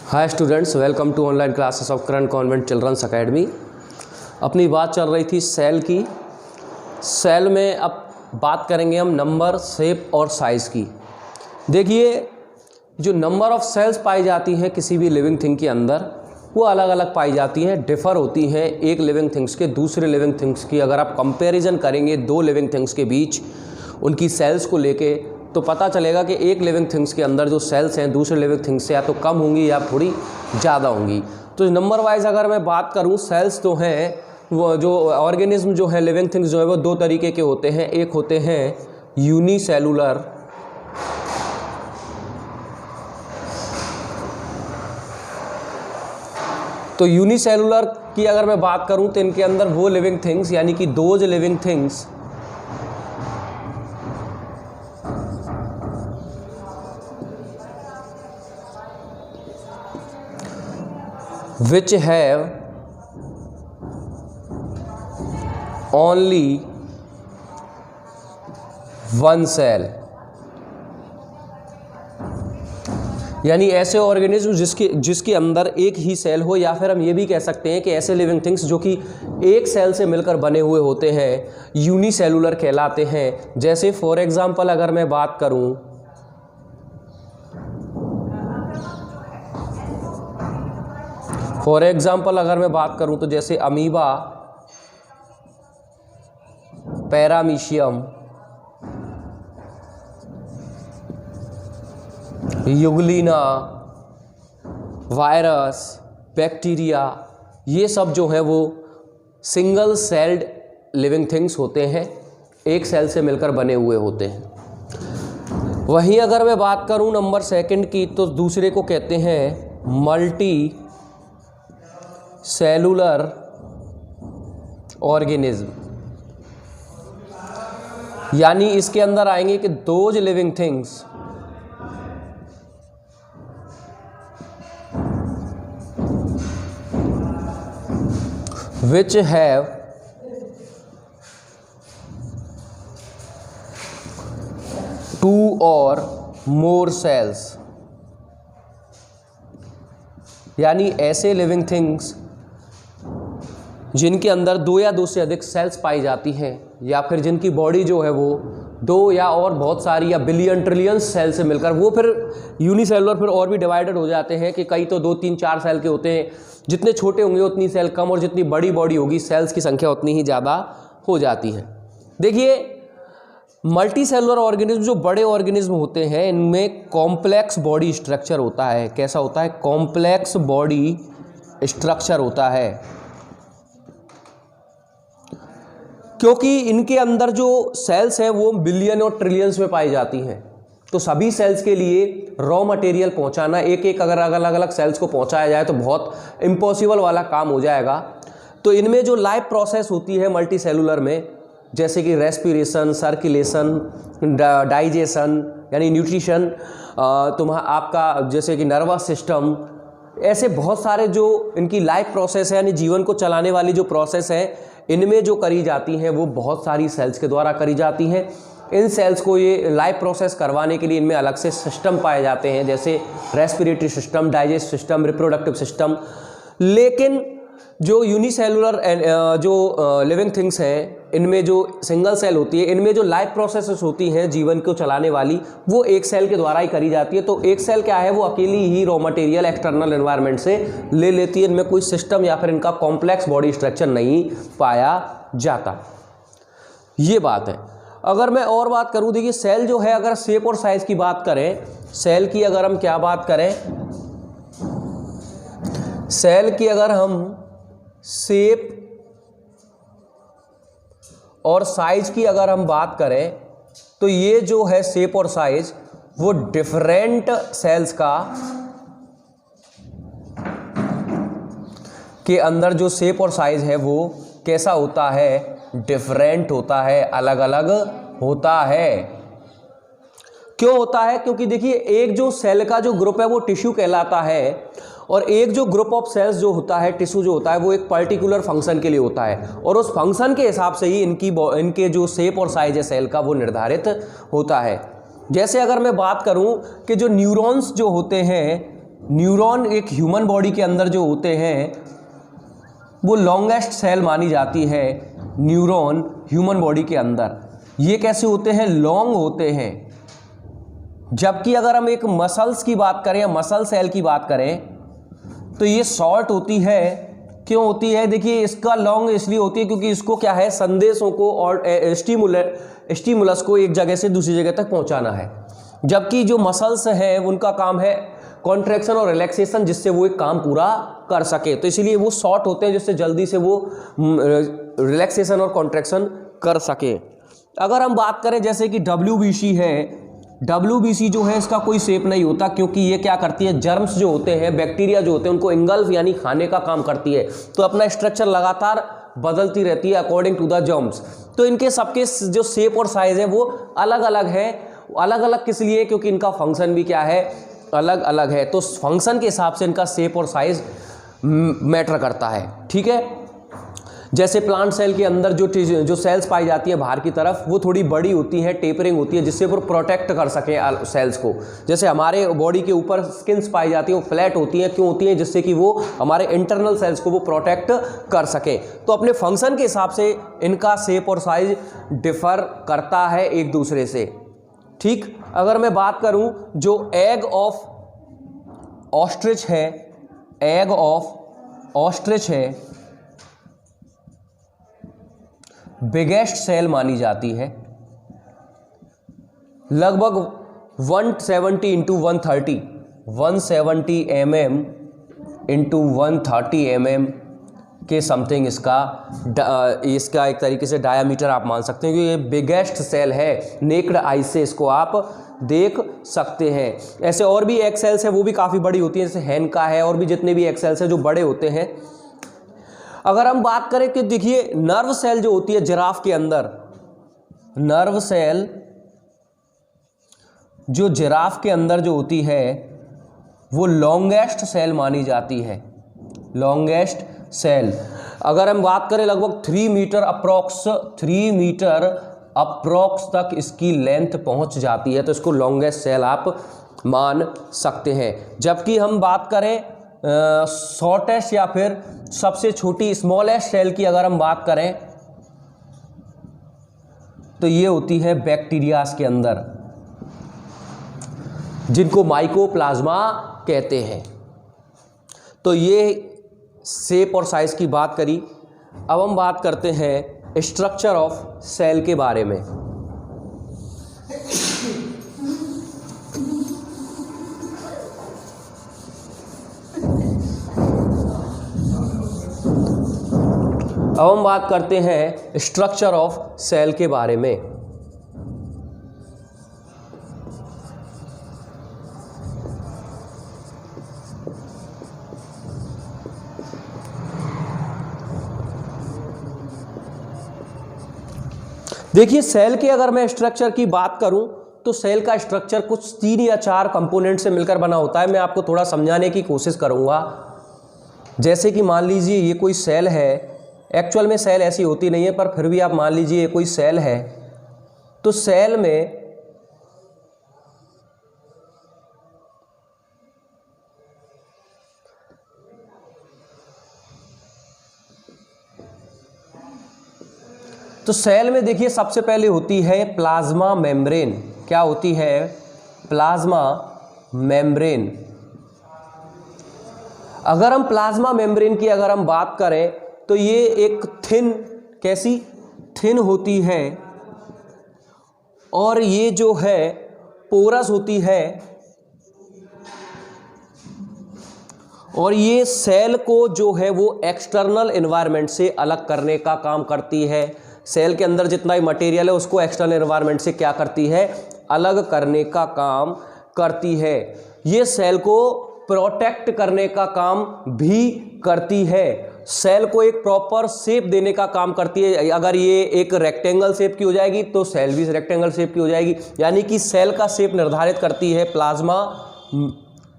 Hi students, welcome to online classes of current convent children's academy. अपनी बात चल रही थी सेल की। सेल में अब बात करेंगे हम नंबर, शेप और साइज़ की। देखिए, जो नंबर ऑफ़ सेल्स पाई जाती हैं किसी भी लिविंग थिंग के अंदर, वो अलग अलग पाई जाती हैं, डिफ़र होती हैं एक लिविंग थिंग्स के दूसरे लिविंग थिंग्स की। अगर आप कंपैरिजन करेंगे दो लिविंग थिंग्स के बीच उनकी सेल्स को लेके, तो पता चलेगा कि एक लिविंग थिंग्स के अंदर जो सेल्स हैं दूसरे लिविंग थिंग्स से या तो कम होंगी या थोड़ी ज़्यादा होंगी। तो नंबर वाइज अगर मैं बात करूं, सेल्स तो हैं, वो जो ऑर्गेनिज्म जो है, लिविंग थिंग्स जो है, वो दो तरीके के होते हैं। एक होते हैं यूनिसेलुलर, तो यूनिसेलुलर की अगर मैं बात करूं तो इनके अंदर वो लिविंग थिंग्स यानी कि those living things which have only one cell, यानी ऐसे ऑर्गेनिज्म जिसके अंदर एक ही सेल हो, या फिर हम ये भी कह सकते हैं कि ऐसे लिविंग थिंग्स जो कि एक सेल से मिलकर बने हुए होते हैं यूनिसेलुलर कहलाते हैं। जैसे फॉर एग्जांपल अगर मैं बात करूं, तो जैसे amoeba, paramecium, Euglena, virus, bacteria, ये सब जो है वो सिंगल सेल्ड लिविंग थिंग्स होते हैं, एक सेल से मिलकर बने हुए होते हैं। वहीं अगर मैं बात करूं नंबर सेकंड की, तो दूसरे को कहते हैं मल्टी सेलुलर ऑर्गेनिज्म, यानी इसके अंदर आएंगे कि those living things which have two or more cells, यानी ऐसे लिविंग थिंग्स जिनके अंदर दो या दो से अधिक सेल्स पाई जाती हैं, या फिर जिनकी बॉडी जो है वो दो या और बहुत सारी या बिलियन ट्रिलियन सेल से मिलकर, वो फिर यूनिसेलुलर फिर और भी डिवाइडेड हो जाते हैं कि कई तो 2, 3, 4 सेल के होते हैं। जितने छोटे होंगे उतनी सेल कम, और जितनी बड़ी बॉडी होगी सेल्स की संख्या उतनी ही ज़्यादा हो जाती है। देखिए, मल्टी सेलुलर ऑर्गेनिज्म जो बड़े ऑर्गेनिज्म होते हैं, इनमें कॉम्प्लेक्स बॉडी स्ट्रक्चर होता है। कैसा होता है? कॉम्प्लेक्स बॉडी स्ट्रक्चर होता है, क्योंकि इनके अंदर जो सेल्स हैं वो बिलियन और ट्रिलियंस में पाई जाती हैं। तो सभी सेल्स के लिए रॉ मटेरियल पहुंचाना, एक एक अगर अलग अलग सेल्स को पहुंचाया जाए तो बहुत इम्पॉसिबल वाला काम हो जाएगा। तो इनमें जो लाइफ प्रोसेस होती है मल्टी सेलुलर में, जैसे कि रेस्पिरेशन, सर्कुलेशन, डाइजेशन यानी न्यूट्रिशन, आपका जैसे कि नर्वस सिस्टम, ऐसे बहुत सारे जो इनकी लाइफ प्रोसेस है यानी जीवन को चलाने वाली जो प्रोसेस है, इनमें जो करी जाती हैं वो बहुत सारी सेल्स के द्वारा करी जाती हैं। इन सेल्स को ये लाइफ प्रोसेस करवाने के लिए इनमें अलग से सिस्टम पाए जाते हैं, जैसे respiratory system, digest system, reproductive system. लेकिन जो यूनिसेलुलर जो लिविंग थिंग्स हैं, इनमें जो सिंगल सेल होती है, इनमें जो लाइफ प्रोसेसेस होती हैं जीवन को चलाने वाली, वो एक सेल के द्वारा ही करी जाती है। तो एक सेल क्या है, वो अकेली ही रॉ मटेरियल एक्सटर्नल एनवायरनमेंट से ले लेती है। इनमें कोई सिस्टम या फिर इनका कॉम्प्लेक्स बॉडी स्ट्रक्चर नहीं पाया जाता। ये बात है। अगर मैं और बात करूं, देखिए सेल जो है, अगर शेप और साइज की बात करें, सेल की अगर हम क्या बात करें, सेल की अगर हम शेप और साइज की अगर हम बात करें, तो ये जो है शेप और साइज वो डिफरेंट सेल्स का के अंदर जो शेप और साइज है वो कैसा होता है? डिफरेंट होता है, अलग अलग होता है। क्यों होता है? क्योंकि देखिए, एक जो सेल का जो ग्रुप है वो टिश्यू कहलाता है, और एक जो ग्रुप ऑफ सेल्स जो होता है, टिश्यू जो होता है, वो एक पर्टिकुलर फंक्शन के लिए होता है, और उस फंक्शन के हिसाब से ही इनके जो शेप और साइज है सेल का वो निर्धारित होता है। जैसे अगर मैं बात करूं कि जो न्यूरॉन्स जो होते हैं न्यूरॉन एक ह्यूमन बॉडी के अंदर जो होते हैं वो लॉन्गेस्ट सेल मानी जाती है न्यूरॉन ह्यूमन बॉडी के अंदर। ये कैसे होते हैं? लॉन्ग होते हैं। जबकि अगर हम एक मसल्स की बात करें या मसल सेल की बात करें तो ये शॉर्ट होती है। क्यों होती है? देखिए, इसका लॉन्ग इसलिए होती है क्योंकि इसको क्या है, संदेशों को और स्टिमुलस को एक जगह से दूसरी जगह तक पहुंचाना है। जबकि जो मसल्स हैं उनका काम है कॉन्ट्रैक्शन और रिलैक्सेशन, जिससे वो एक काम पूरा कर सके। तो इसीलिए वो शॉर्ट होते हैं, जिससे जल्दी से वो रिलैक्सेशन और कॉन्ट्रैक्शन कर सके। अगर हम बात करें जैसे कि WBC है, WBC जो है इसका कोई शेप नहीं होता, क्योंकि ये क्या करती है, जर्म्स जो होते हैं, बैक्टीरिया जो होते हैं, उनको इंगल्फ यानी खाने का काम करती है। तो अपना स्ट्रक्चर लगातार बदलती रहती है अकॉर्डिंग टू द जर्म्स। तो इनके सबके जो शेप और साइज है वो अलग अलग है। अलग अलग किस लिए? क्योंकि इनका फंक्शन भी क्या है, अलग अलग है। तो फंक्शन के हिसाब से इनका शेप और साइज मैटर करता है। ठीक है। जैसे प्लांट सेल के अंदर जो सेल्स पाई जाती है बाहर की तरफ, वो थोड़ी बड़ी होती है, टेपरिंग होती है, जिससे वो प्रोटेक्ट कर सके सेल्स को। जैसे हमारे बॉडी के ऊपर स्किन्स पाई जाती है, वो फ्लैट होती हैं। क्यों होती हैं? जिससे कि वो हमारे इंटरनल सेल्स को वो प्रोटेक्ट कर सके। तो अपने फंक्शन के हिसाब से इनका शेप और साइज डिफर करता है एक दूसरे से। ठीक। अगर मैं बात करूं जो एग ऑफ ऑस्ट्रिच है, एग ऑफ ऑस्ट्रिच है बिगेस्ट सेल मानी जाती है। लगभग 170 इंटू 170 mm इंटू 130 mm के समथिंग इसका एक तरीके से डायामीटर आप मान सकते हैं, क्योंकि ये बिगेस्ट सेल है। नेक्ड आई से इसको आप देख सकते हैं। ऐसे और भी एग सेल्स है, वो भी काफ़ी बड़ी होती है, जैसे हैन का है, और भी जितने भी एग सेल्स है जो बड़े होते हैं। अगर हम बात करें कि देखिए, नर्व सेल जो होती है जिराफ के अंदर, नर्व सेल जो जिराफ के अंदर जो होती है वो लॉन्गेस्ट सेल मानी जाती है, लॉन्गेस्ट सेल। अगर हम बात करें लगभग 3 मीटर अप्रॉक्स तक इसकी लेंथ पहुंच जाती है, तो इसको लॉन्गेस्ट सेल आप मान सकते हैं। जबकि हम बात करें शॉर्टेस्ट या फिर सबसे छोटी स्मॉलेस्ट सेल की अगर हम बात करें तो ये होती है बैक्टीरियाज के अंदर, जिनको माइकोप्लाज्मा कहते हैं। तो ये शेप और साइज की बात करी। अब हम बात करते हैं स्ट्रक्चर ऑफ सेल के बारे में। अब हम बात करते हैं स्ट्रक्चर ऑफ सेल के बारे में। देखिए, सेल के अगर मैं स्ट्रक्चर की बात करूं तो सेल का स्ट्रक्चर कुछ 3 या 4 कंपोनेंट से मिलकर बना होता है। मैं आपको थोड़ा समझाने की कोशिश करूंगा। जैसे कि मान लीजिए ये कोई सेल है, एक्चुअल में सेल ऐसी होती नहीं है, पर फिर भी आप मान लीजिए ये कोई सेल है। तो सेल में देखिए सबसे पहले होती है प्लाज्मा मेम्ब्रेन। क्या होती है? Plasma membrane. अगर हम प्लाज्मा मेम्ब्रेन की अगर हम बात करें तो ये एक कैसी थिन होती है, और ये जो है पोरस होती है, और ये सेल को जो है वो एक्सटर्नल एनवायरनमेंट से अलग करने का काम करती है। सेल के अंदर जितना भी मटेरियल है उसको एक्सटर्नल एनवायरनमेंट से क्या करती है? अलग करने का काम करती है। ये सेल को प्रोटेक्ट करने का काम भी करती है। सेल को एक प्रॉपर शेप देने का काम करती है। अगर ये एक रेक्टेंगल शेप की हो जाएगी तो सेल भी रेक्टेंगल शेप की हो जाएगी, यानी कि सेल का शेप निर्धारित करती है प्लाज्मा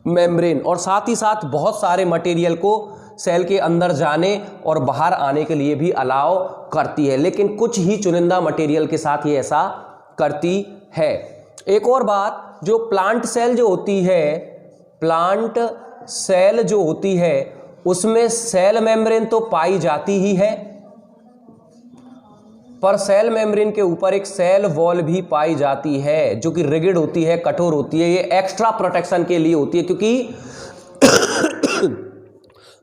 मेम्ब्रेन। और साथ ही साथ बहुत सारे मटेरियल को सेल के अंदर जाने और बाहर आने के लिए भी अलाउ करती है, लेकिन कुछ ही चुनिंदा मटेरियल के साथ ये ऐसा करती है। एक और बात, जो प्लांट सेल जो होती है, प्लांट सेल जो होती है उसमें सेल मेम्ब्रेन तो पाई जाती ही है, पर सेल मेम्ब्रेन के ऊपर एक सेल वॉल भी पाई जाती है जो कि रिगिड होती है, कठोर होती है। ये एक्स्ट्रा प्रोटेक्शन के लिए होती है, क्योंकि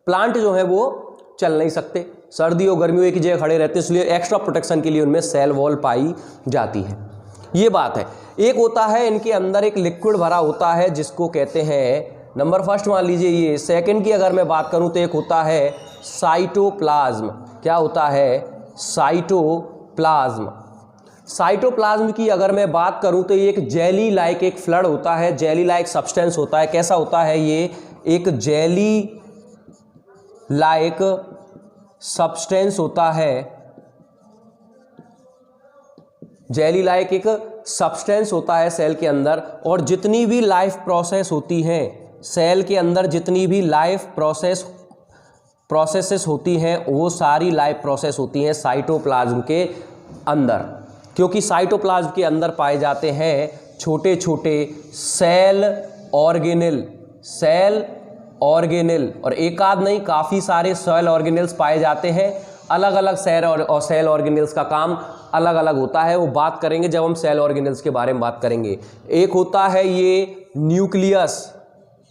प्लांट जो है वो चल नहीं सकते, सर्दियों गर्मियों एक ही जगह खड़े रहते हैं, इसलिए एक्स्ट्रा प्रोटेक्शन के लिए उनमें सेल वॉल पाई जाती है। ये बात है। एक होता है इनके अंदर एक लिक्विड भरा होता है जिसको कहते हैं, नंबर फर्स्ट मान लीजिए ये। सेकंड की अगर मैं बात करूं तो एक होता है साइटोप्लाज्म। क्या होता है? साइटोप्लाज्म। साइटोप्लाज्म की अगर मैं बात करूं तो ये एक जेली लाइक एक फ्लड होता है, जेली लाइक सब्सटेंस होता है। कैसा होता है ये? एक जेली लाइक सब्सटेंस होता है, जेली लाइक एक सब्सटेंस होता है सेल के अंदर। और जितनी भी लाइफ प्रोसेस होती हैं सेल के अंदर, जितनी भी लाइफ प्रोसेसेस होती हैं वो सारी लाइफ प्रोसेस होती हैं साइटोप्लाज्म के अंदर, क्योंकि साइटोप्लाज्म के अंदर पाए जाते हैं छोटे छोटे सेल ऑर्गेनेल। सेल ऑर्गेनेल, और एक आध नहीं काफ़ी सारे सेल ऑर्गेनेल्स पाए जाते हैं। अलग अलग सेल ऑर्गेनेल्स का काम अलग अलग होता है, वो बात करेंगे जब हम सेल ऑर्गेनेल्स के बारे में बात करेंगे। एक होता है ये न्यूक्लियस।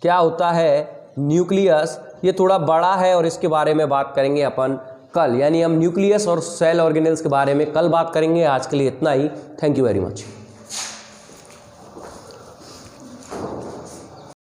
क्या होता है? न्यूक्लियस। ये थोड़ा बड़ा है और इसके बारे में बात करेंगे अपन कल, यानी हम न्यूक्लियस और सेल ऑर्गेनेल्स के बारे में कल बात करेंगे। आज के लिए इतना ही। Thank you very much.